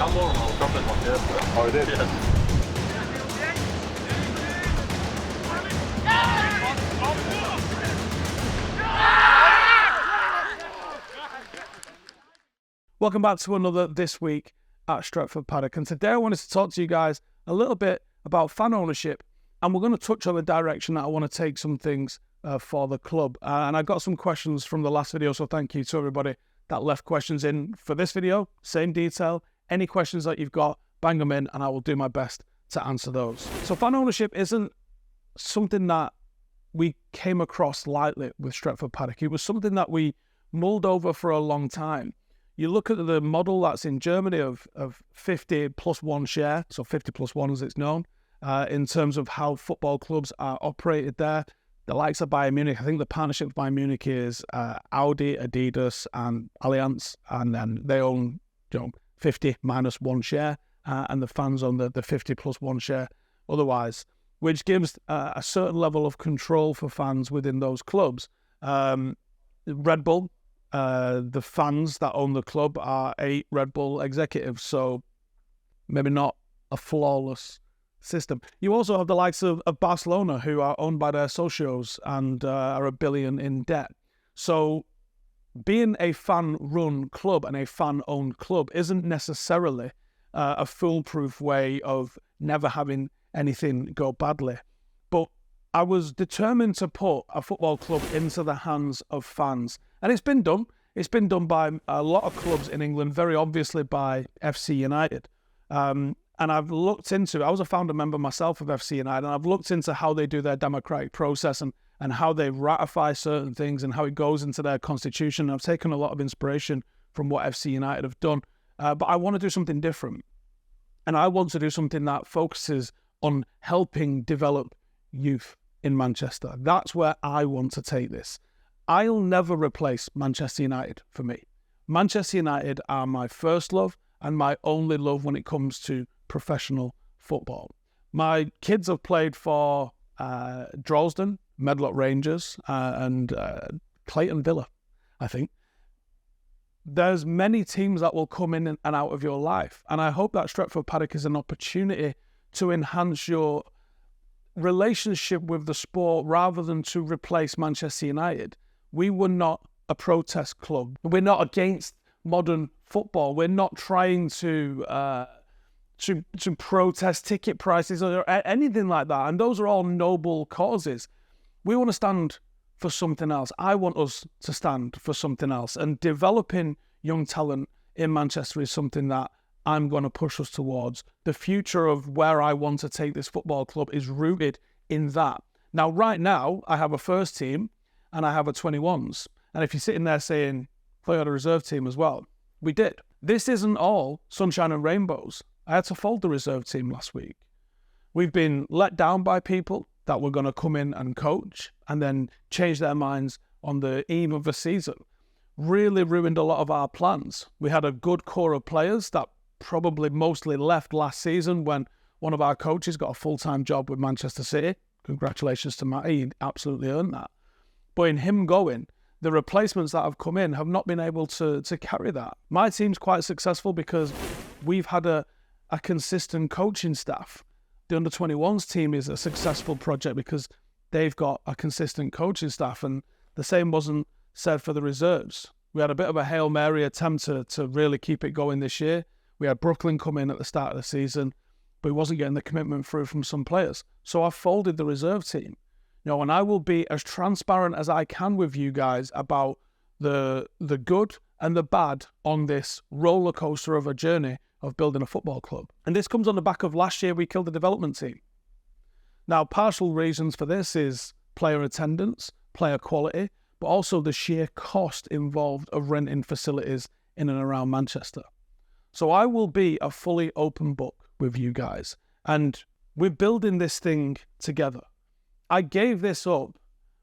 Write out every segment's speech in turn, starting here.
handball and dropped my shirt. Oh, it did? Yeah. Welcome back to another This Week at Stretford Paddock. And today I wanted to talk to you guys a little bit about fan ownership. And we're going to touch on the direction that I want to take some things for the club. And I got some questions from the last video, so thank you to everybody that left questions in for this video. Same detail. Any questions that you've got, bang them in, and I will do my best to answer those. So fan ownership isn't something that we came across lightly with Stretford Paddock. It was something that we mulled over for a long time. You look at the model that's in Germany of 50 plus 1 share, so 50 plus 1 as it's known, in terms of how football clubs are operated there. The likes of Bayern Munich, I think the partnership with Bayern Munich is Audi, Adidas and Allianz, and then they own 50 minus 1 share, and the fans own the 50 plus 1 share otherwise, which gives a certain level of control for fans within those clubs. Red Bull, the fans that own the club are 8 Red Bull executives, so maybe not a flawless system. You also have the likes of Barcelona, who are owned by their socios and are $1 billion in debt. So being a fan-run club and a fan-owned club isn't necessarily a foolproof way of never having anything go badly. But I was determined to put a football club into the hands of fans. And it's been done. It's been done by a lot of clubs in England, very obviously by FC United. And I've looked into, I was a founder member myself of FC United, and I've looked into how they do their democratic process and how they ratify certain things and how it goes into their constitution. I've taken a lot of inspiration from what FC United have done. But I want to do something different. And I want to do something that focuses on helping develop youth in Manchester. That's where I want to take this. I'll never replace Manchester United for me. Manchester United are my first love and my only love when it comes to professional football. My kids have played for Droylsden, Medlock Rangers, and Clayton Villa, I think. There's many teams that will come in and out of your life, and I hope that Stretford Paddock is an opportunity to enhance your relationship with the sport rather than to replace Manchester United. We were not a protest club. We're not against modern football. We're not trying to protest ticket prices or anything like that. And those are all noble causes. We want to stand for something else. I want us to stand for something else. And developing young talent in Manchester is something that I'm going to push us towards. The future of where I want to take this football club is rooted in that. Now, right now, I have a first team and I have a 21s. And if you're sitting there saying, play on a reserve team as well, we did. This isn't all sunshine and rainbows. I had to fold the reserve team last week. We've been let down by people that were going to come in and coach and then change their minds on the eve of the season. Really ruined a lot of our plans. We had a good core of players that probably mostly left last season when one of our coaches got a full-time job with Manchester City. Congratulations to Matt, he absolutely earned that. But in him going, the replacements that have come in have not been able to carry that. My team's quite successful because we've had a consistent coaching staff. The under-21s team is a successful project because they've got a consistent coaching staff, and the same wasn't said for the reserves. We had a bit of a Hail Mary attempt to really keep it going this year. We had Brooklyn come in at the start of the season, but he wasn't getting the commitment through from some players. So I folded the reserve team. And I will be as transparent as I can with you guys about the good and the bad on this roller coaster of a journey of building a football club. And this comes on the back of last year we killed the development team. Now, partial reasons for this is player attendance, player quality, but also the sheer cost involved of renting facilities in and around Manchester. So I will be a fully open book with you guys, and we're building this thing together. I gave this up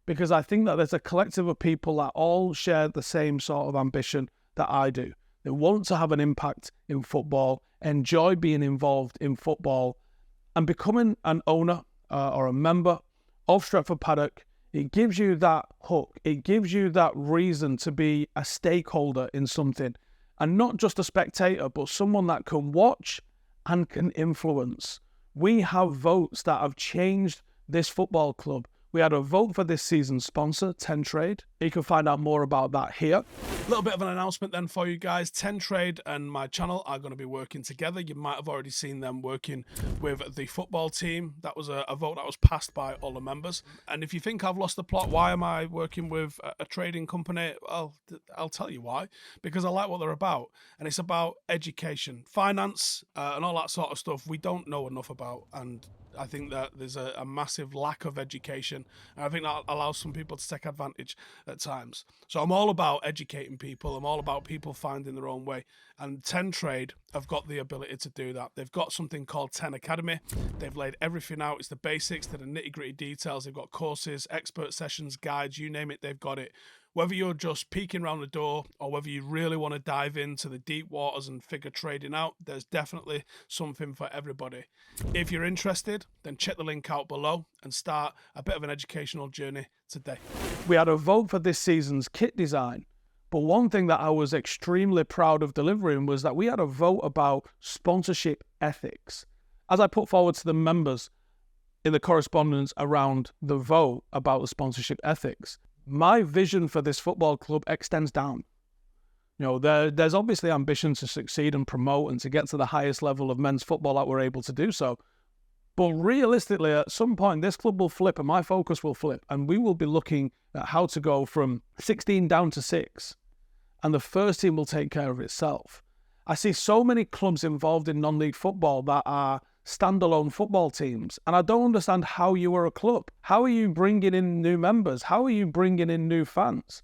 because I think that there's a collective of people that all share the same sort of ambition that I do. They want to have an impact in football, enjoy being involved in football, and becoming an owner or a member of Stretford Paddock. It gives you that hook. It gives you that reason to be a stakeholder in something. and not just a spectator, but someone that can watch and can influence. We have votes that have changed this football club. We had a vote for this season's sponsor, TenTrade. You can find out more about that here. A little bit of an announcement then for you guys. TenTrade and my channel are going to be working together. You might have already seen them working with the football team. That was a vote that was passed by all the members. And if you think I've lost the plot, why am I working with a trading company? Well, I'll tell you why. Because I like what they're about. And it's about education, finance, and all that sort of stuff we don't know enough about. And I think that there's a massive lack of education, and I think that allows some people to take advantage at times. So I'm all about educating people. I'm all about people finding their own way, and TenTrade have got the ability to do that. They've got something called 10 Academy. They've laid everything out. It's the basics to the nitty-gritty details. They've got courses, expert sessions, guides, you name it, they've got it. Whether you're just peeking around the door or whether you really want to dive into the deep waters and figure trading out, there's definitely something for everybody. If you're interested, then check the link out below and start a bit of an educational journey today. We had a vote for this season's kit design, but one thing that I was extremely proud of delivering was that we had a vote about sponsorship ethics. As I put forward to the members in the correspondence around the vote about the sponsorship ethics, my vision for this football club extends down. You know, there's obviously ambition to succeed and promote and to get to the highest level of men's football that we're able to do so. But realistically, at some point, this club will flip and my focus will flip. And we will be looking at how to go from 16 down to 6. And the first team will take care of itself. I see so many clubs involved in non-league football that are standalone football teams, and I don't understand how you are a club. How are you bringing in new members? How are you bringing in new fans?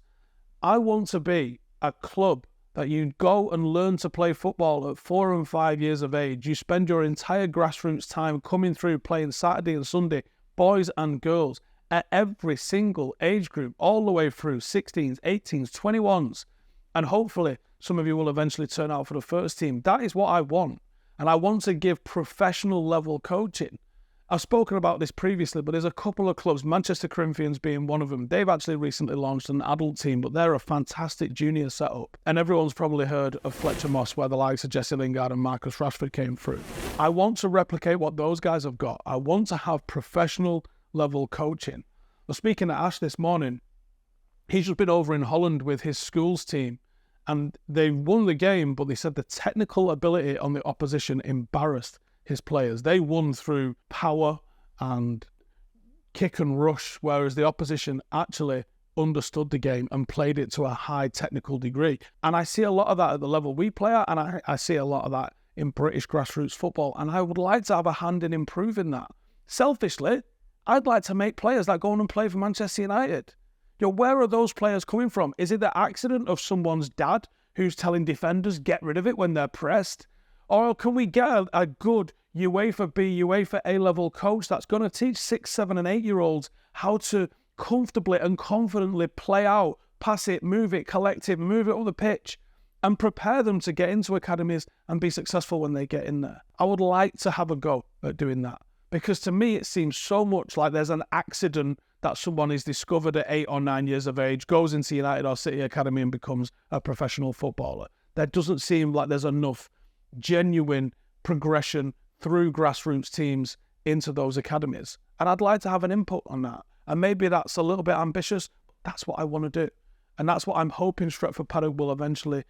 I want to be a club that you go and learn to play football at 4 and 5 years of age. You spend your entire grassroots time coming through playing Saturday and Sunday, boys and girls, at every single age group, all the way through 16s, 18s, 21s, and hopefully some of you will eventually turn out for the first team. That is what I want. And I want to give professional level coaching. I've spoken about this previously, but there's a couple of clubs, Manchester Corinthians being one of them. They've actually recently launched an adult team, but they're a fantastic junior setup. And everyone's probably heard of Fletcher Moss, where the likes of Jesse Lingard and Marcus Rashford came through. I want to replicate what those guys have got. I want to have professional level coaching. Well, speaking to Ash this morning, he's just been over in Holland with his school's team. And they won the game, but they said the technical ability on the opposition embarrassed his players. They won through power and kick and rush, whereas the opposition actually understood the game and played it to a high technical degree. And I see a lot of that at the level we play at, and I see a lot of that in British grassroots football. And I would like to have a hand in improving that. Selfishly, I'd like to make players that go on and play for Manchester United. You know, where are those players coming from? Is it the accident of someone's dad who's telling defenders get rid of it when they're pressed? Or can we get a good UEFA B, UEFA A-level coach that's going to teach 6, 7 and 8-year-olds how to comfortably and confidently play out, pass it, move it, collect it, move it on the pitch, and prepare them to get into academies and be successful when they get in there? I would like to have a go at doing that, because to me it seems so much like there's an accident that someone is discovered at 8 or 9 years of age, goes into United or City Academy and becomes a professional footballer. There doesn't seem like there's enough genuine progression through grassroots teams into those academies. And I'd like to have an input on that. And maybe that's a little bit ambitious, but that's what I want to do. And that's what I'm hoping Stretford Paddock will eventually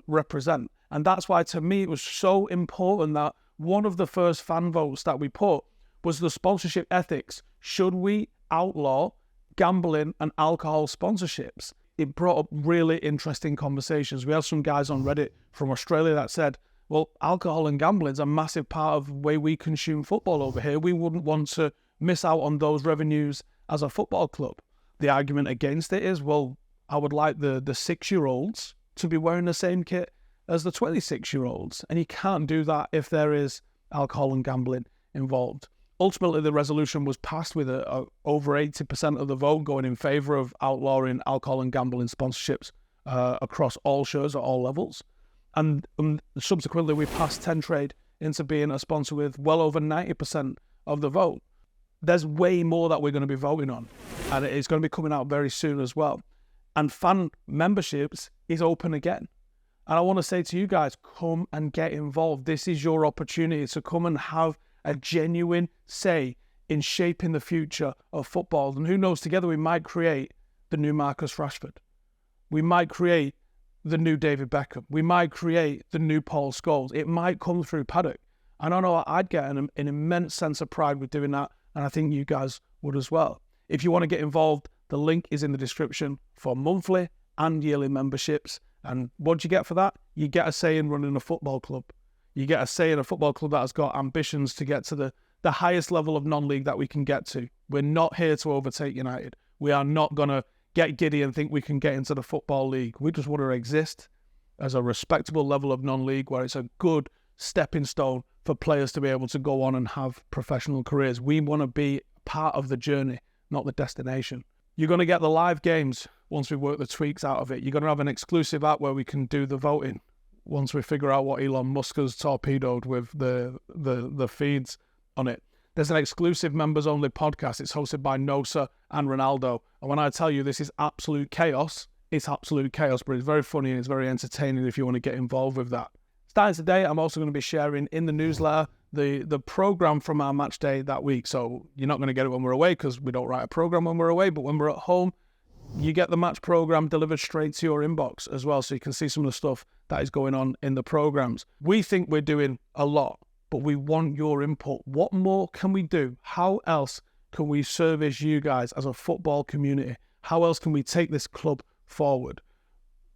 represent. And that's why, to me, it was so important that one of the first fan votes that we put was the sponsorship ethics. Should we outlaw gambling and alcohol sponsorships? It brought up really interesting conversations. We had some guys on Reddit from Australia that said, well, alcohol and gambling is a massive part of the way we consume football over here. We wouldn't want to miss out on those revenues as a football club. The argument against it is, well, I would like the 6-year-olds to be wearing the same kit as the 26-year-olds. And you can't do that if there is alcohol and gambling involved. Ultimately, the resolution was passed with over 80% of the vote going in favour of outlawing alcohol and gambling sponsorships across all shows at all levels. And subsequently, we passed TenTrade into being a sponsor with well over 90% of the vote. There's way more that we're going to be voting on, and it's going to be coming out very soon as well. And fan memberships is open again. And I want to say to you guys, come and get involved. This is your opportunity to come and have a genuine say in shaping the future of football. And who knows, together we might create the new Marcus Rashford. We might create the new David Beckham. We might create the new Paul Scholes. It might come through Paddock. And I know I'd get an immense sense of pride with doing that. And I think you guys would as well. If you want to get involved, the link is in the description for monthly and yearly memberships. And what do you get for that? You get a say in running a football club. You get a say in a football club that has got ambitions to get to the highest level of non-league that we can get to. We're not here to overtake United. We are not going to get giddy and think we can get into the Football League. We just want to exist as a respectable level of non-league where it's a good stepping stone for players to be able to go on and have professional careers. We want to be part of the journey, not the destination. You're going to get the live games once we work the tweaks out of it. You're going to have an exclusive app where we can do the voting once we figure out what Elon Musk has torpedoed with the feeds on it. There's an exclusive members-only podcast. It's hosted by Nosa and Ronaldo. And when I tell you this is absolute chaos, it's absolute chaos, but it's very funny and it's very entertaining if you want to get involved with that. Starting today, I'm also going to be sharing in the newsletter the program from our match day that week. So you're not going to get it when we're away because we don't write a program when we're away, but when we're at home, you get the match program delivered straight to your inbox as well, so you can see some of the stuff that is going on in the programs. We think we're doing a lot, but we want your input. What more can we do? How else can we service you guys as a football community? How else can we take this club forward?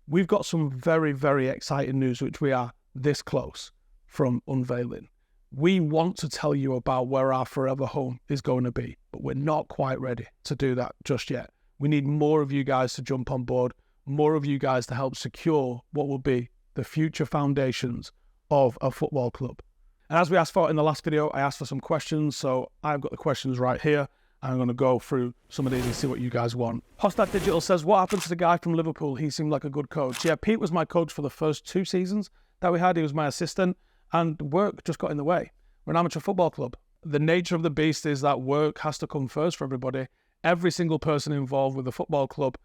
We've got some very, very exciting news, which we are this close from unveiling. We want to tell you about where our forever home is going to be, but we're not quite ready to do that just yet. We need more of you guys to jump on board, more of you guys to help secure what will be the future foundations of a football club. And as we asked for in the last video, I asked for some questions, so I've got the questions right here. I'm going to go through some of these and see what you guys want. Hostad Digital says, what happened to the guy from Liverpool? He seemed like a good coach. Yeah, Pete was my coach for the first 2 seasons that we had. He was my assistant, and work just got in the way. We're an amateur football club. The nature of the beast is that work has to come first for everybody. Every single person involved with the football club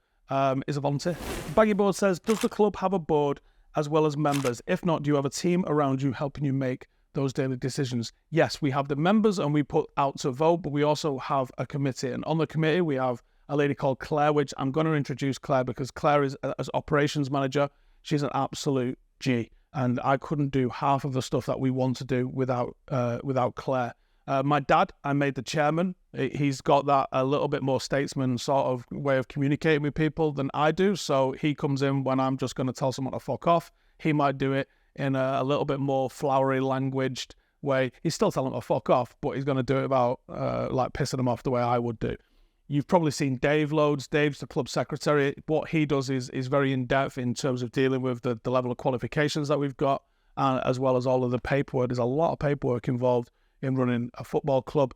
is a volunteer. Baggy Board says, does the club have a board as well as members? If not, do you have a team around you helping you make those daily decisions? Yes, we have the members and we put out to vote, but we also have a committee. And on the committee, we have a lady called Claire, which I'm going to introduce Claire because Claire is, as operations manager, she's an absolute G. And I couldn't do half of the stuff that we want to do without Claire. My dad, I made the chairman. He's got that a little bit more statesman sort of way of communicating with people than I do. So he comes in when I'm just going to tell someone to fuck off. He might do it in a little bit more flowery languaged way. He's still telling them to fuck off, but he's going to do it about like pissing them off the way I would do. You've probably seen Dave loads. Dave's the club secretary. What he does is very in-depth in terms of dealing with the level of qualifications that we've got, as well as all of the paperwork. There's a lot of paperwork involved in running a football club.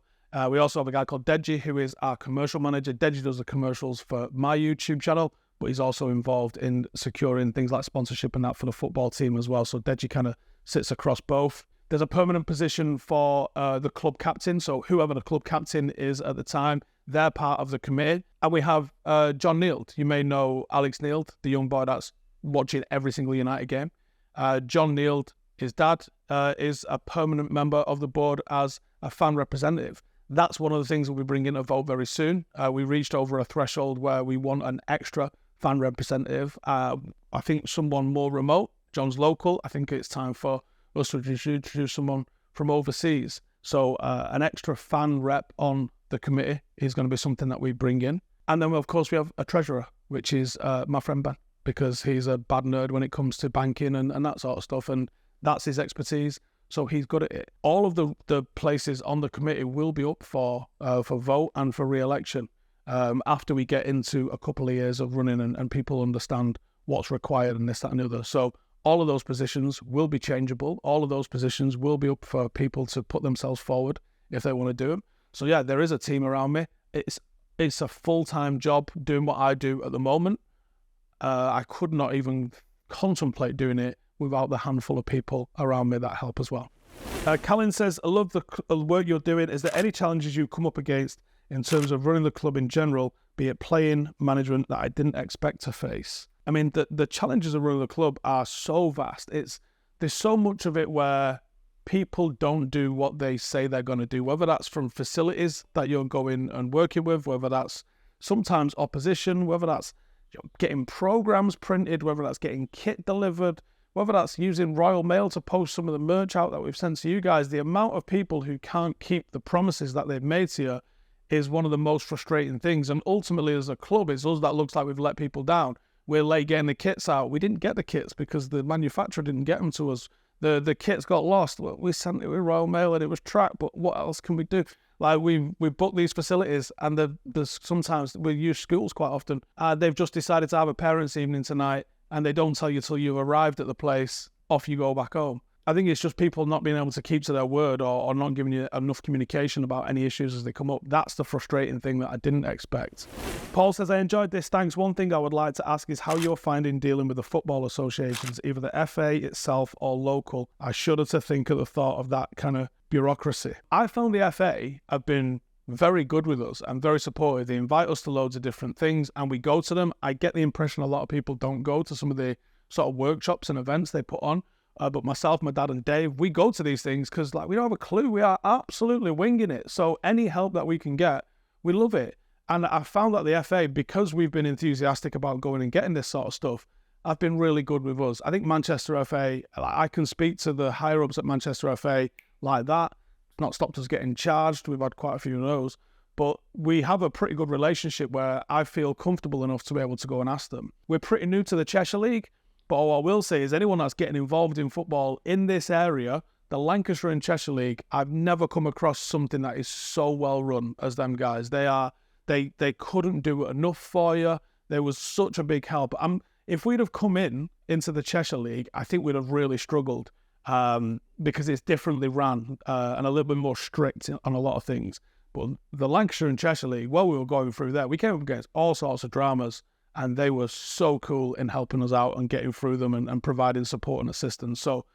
We also have a guy called Deji, who is our commercial manager. Deji does the commercials for my YouTube channel, but he's also involved in securing things like sponsorship and that for the football team as well. So Deji kind of sits across both. There's a permanent position for the club captain. So whoever the club captain is at the time, they're part of the committee. And we have John Neild. You may know Alex Neild, the young boy that's watching every single United game. John Neild, his dad, is a permanent member of the board as a fan representative. That's one of the things we'll be bringing to vote very soon. We reached over a threshold where we want an extra fan representative. I think someone more remote. John's local. I think it's time for us to introduce someone from overseas. So an extra fan rep on the committee is going to be something that we bring in. And then, of course, we have a treasurer, which is my friend Ben, because he's a bad nerd when it comes to banking and that sort of stuff. And that's his expertise. So he's good at it. All of the places on the committee will be up for vote and for re-election after we get into a couple of years of running and people understand what's required and this, that and the other. So all of those positions will be changeable. All of those positions will be up for people to put themselves forward if they want to do them. So yeah, there is a team around me. It's a full-time job doing what I do at the moment. I could not even contemplate doing it without the handful of people around me that help as well. Callan says, I love the work you're doing. Is there any challenges you come up against in terms of running the club in general, be it playing, management, that I didn't expect to face? I mean, the challenges of running the club are so vast. There's so much of it where people don't do what they say they're going to do, whether that's from facilities that you're going and working with, whether that's sometimes opposition, whether that's getting programs printed, whether that's getting kit delivered, whether that's using Royal Mail to post some of the merch out that we've sent to you guys. The amount of people who can't keep the promises that they've made to you is one of the most frustrating things. And ultimately, as a club, it's us that looks like we've let people down. We're late getting the kits out. We didn't get the kits because the manufacturer didn't get them to us. The kits got lost. We sent it with Royal Mail and it was tracked, but what else can we do? Like, we book these facilities, and there's sometimes we use schools quite often. They've just decided to have a parents' evening tonight, and they don't tell you till you've arrived at the place. Off you go back home. I think it's just people not being able to keep to their word, or not giving you enough communication about any issues as they come up. That's the frustrating thing that I didn't expect. Paul says, I enjoyed this. Thanks. One thing I would like to ask is how you're finding dealing with the football associations, either the FA itself or local. I shudder to think of the thought of that kind of bureaucracy. I found the FA have been very good with us and very supportive. They invite us to loads of different things and we go to them. I get the impression a lot of people don't go to some of the sort of workshops and events they put on. But myself, my dad and Dave, we go to these things because we don't have a clue. We are absolutely winging it. So any help that we can get, we love it. And I found that the FA, because we've been enthusiastic about going and getting this sort of stuff, have been really good with us. I think Manchester FA, I can speak to the higher-ups at Manchester FA like that. It's not stopped us getting charged. We've had quite a few of those. But we have a pretty good relationship where I feel comfortable enough to be able to go and ask them. We're pretty new to the Cheshire League. But all I will say is anyone that's getting involved in football in this area, the Lancashire and Cheshire League, I've never come across something that is so well run as them guys. They couldn't do enough for you. There was such a big help. If we'd have come into the Cheshire League, I think we'd have really struggled because it's differently ran and a little bit more strict on a lot of things. But the Lancashire and Cheshire League, while we were going through there, we came up against all sorts of dramas. And they were so cool in helping us out and getting through them and providing support and assistance. So,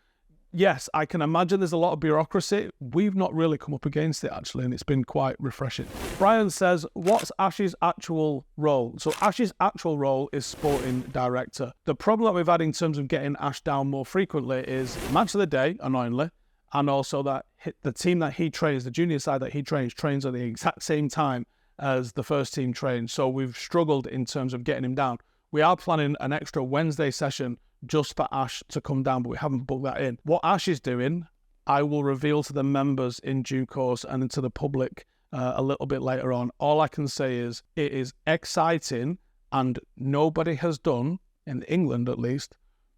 yes, I can imagine there's a lot of bureaucracy. We've not really come up against it, actually, and it's been quite refreshing. Brian says, what's Ash's actual role? So Ash's actual role is sporting director. The problem that we've had in terms of getting Ash down more frequently is match of the day, annoyingly, and also that the team that he trains, the junior side that he trains at the exact same time as the first team trained. So we've struggled in terms of getting him down. We are planning an extra Wednesday session just for Ash to come down, but we haven't booked that in. What Ash is doing, I will reveal to the members in due course and to the public a little bit later on. All I can say is it is exciting, and nobody has done, in England at least,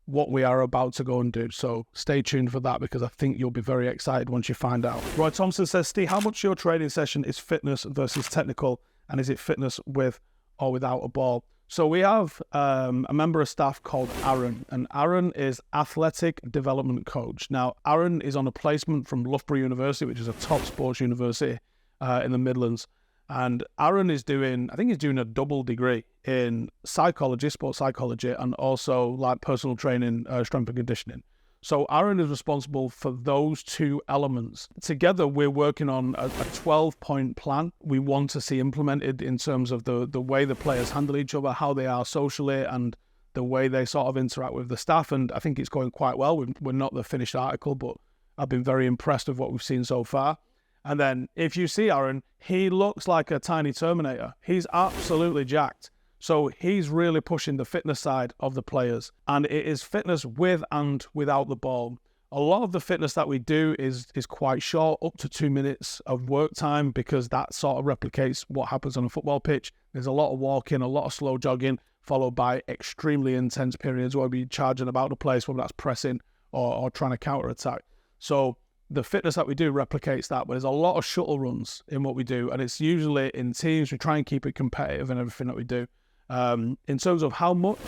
what we are about to go and do. So stay tuned for that, because I think you'll be very excited once you find out. Roy Thompson says, Steve, how much of your training session is fitness versus technical, and is it fitness with or without a ball? So we have a member of staff called Aaron, and Aaron is athletic development coach. Now, Aaron is on a placement from Loughborough University, which is a top sports university in the Midlands. And Aaron is doing, I think he's doing a double degree in psychology, sports psychology, and also like personal training, strength and conditioning. So Aaron is responsible for those two elements. Together, we're working on a 12-point plan we want to see implemented in terms of the way the players handle each other, how they are socially, and the way they sort of interact with the staff. And I think it's going quite well. We're not the finished article, but I've been very impressed with what we've seen so far. And then if you see Aaron, he looks like a tiny Terminator. He's absolutely jacked. So he's really pushing the fitness side of the players. And it is fitness with and without the ball. A lot of the fitness that we do is quite short, up to 2 minutes of work time, because that sort of replicates what happens on a football pitch. There's a lot of walking, a lot of slow jogging, followed by extremely intense periods where we're charging about the place, whether that's pressing or trying to counter-attack. So the fitness that we do replicates that, but there's a lot of shuttle runs in what we do, and it's usually in teams. We try and keep it competitive in everything that we do. In terms of how much,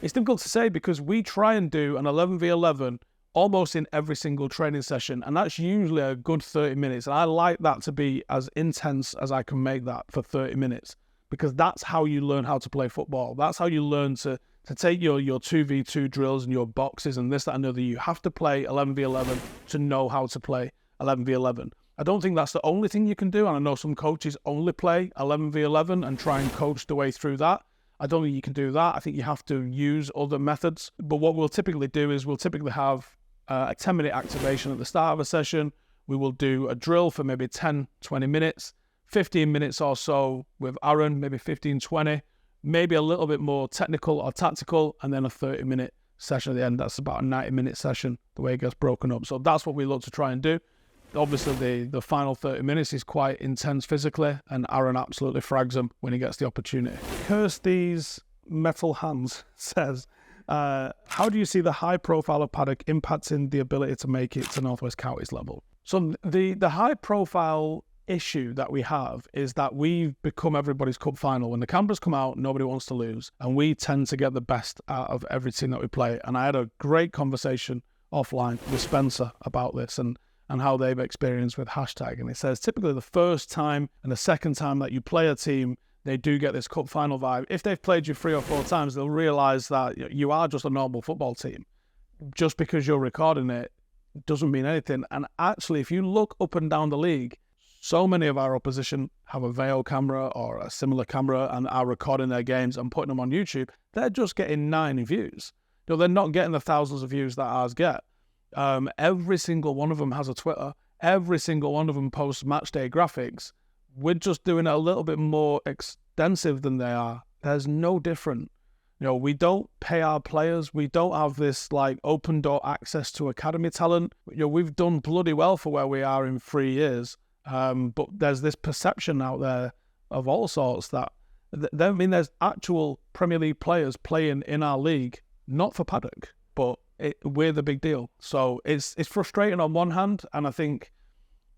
it's difficult to say, because we try and do an 11v11 almost in every single training session, and that's usually a good 30 minutes. And I like that to be as intense as I can make that for 30 minutes, because that's how you learn how to play football. That's how you learn to take your 2v2 drills and your boxes and this, that, and the other. You have to play 11v11 to know how to play 11v11. I don't think that's the only thing you can do, and I know some coaches only play 11v11 and try and coach the way through that. I don't think you can do that. I think you have to use other methods. But what we'll typically do is we'll typically have a 10-minute activation at the start of a session. We will do a drill for maybe 10, 20 minutes, 15 minutes or so with Aaron, maybe 15, 20, maybe a little bit more technical or tactical, and then a 30-minute session at the end. That's about a 90-minute session, the way it gets broken up. So that's what we look to try and do. Obviously, the final 30 minutes is quite intense physically, and Aaron absolutely frags them when he gets the opportunity. Curse These Metal Hands says, how do you see the high profile of Paddock impacting the ability to make it to North West Counties level? So the high profile issue that we have is that we've become everybody's cup final. When the cameras come out, nobody wants to lose, and we tend to get the best out of every team that we play. And I had a great conversation offline with Spencer about this and how they've experienced with hashtag. And it says typically the first time and the second time that you play a team, they do get this cup final vibe. If they've played you 3 or 4 times, they'll realize that you are just a normal football team. Just because you're recording it doesn't mean anything. And actually, if you look up and down the league, so many of our opposition have a Veo camera or a similar camera and are recording their games and putting them on YouTube. They're just getting 9 views. No, they're not getting the thousands of views that ours get. Every single one of them has a Twitter. Every single one of them posts match day graphics. We're just doing it a little bit more extensive than they are. There's no different. We don't pay our players. We don't have this like open door access to academy talent. We've done bloody well for where we are in 3 years. But there's this perception out there of all sorts that, there's actual Premier League players playing in our league, not for Paddock, but we're the big deal. So it's frustrating on one hand, and I think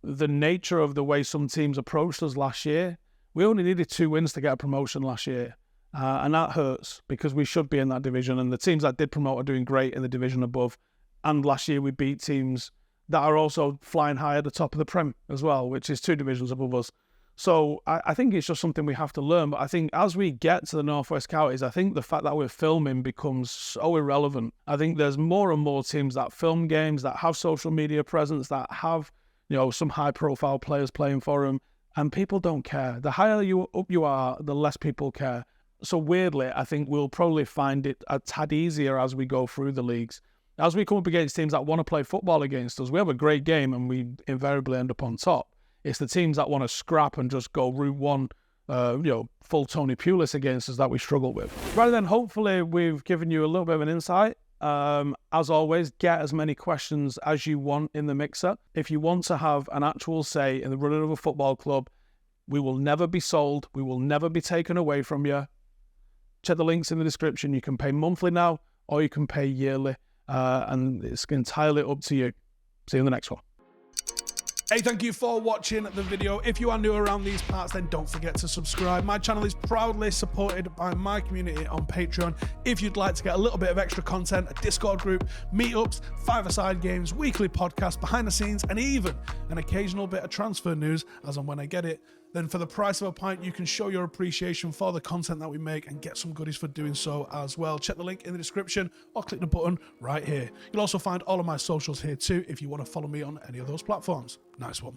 the nature of the way some teams approached us last year, we only needed 2 wins to get a promotion last year. And that hurts because we should be in that division. And the teams that did promote are doing great in the division above. And last year we beat teams that are also flying high at the top of the Prem as well, which is 2 divisions above us. So I think it's just something we have to learn. But I think as we get to the North West Counties, I think the fact that we're filming becomes so irrelevant. I think there's more and more teams that film games, that have social media presence, that have, some high-profile players playing for them, and people don't care. The higher up you are, the less people care. So weirdly, I think we'll probably find it a tad easier as we go through the leagues. As we come up against teams that want to play football against us, we have a great game and we invariably end up on top. It's the teams that want to scrap and just go route one, full Tony Pulis against us that we struggle with. Right then, hopefully we've given you a little bit of an insight. As always, get as many questions as you want in the mixer. If you want to have an actual say in the running of a football club, we will never be sold. We will never be taken away from you. Check the links in the description. You can pay monthly now or you can pay yearly. And it's entirely up to you. See you in the next one. Hey, thank you for watching the video. If you are new around these parts, then don't forget to subscribe. My channel is proudly supported by my community on Patreon. If you'd like to get a little bit of extra content, a Discord group, meetups, 5-a-side games, weekly podcasts, behind the scenes, and even an occasional bit of transfer news as and when I get it, then for the price of a pint, you can show your appreciation for the content that we make and get some goodies for doing so as well. Check the link in the description or click the button right here. You'll also find all of my socials here too if you want to follow me on any of those platforms. Nice one.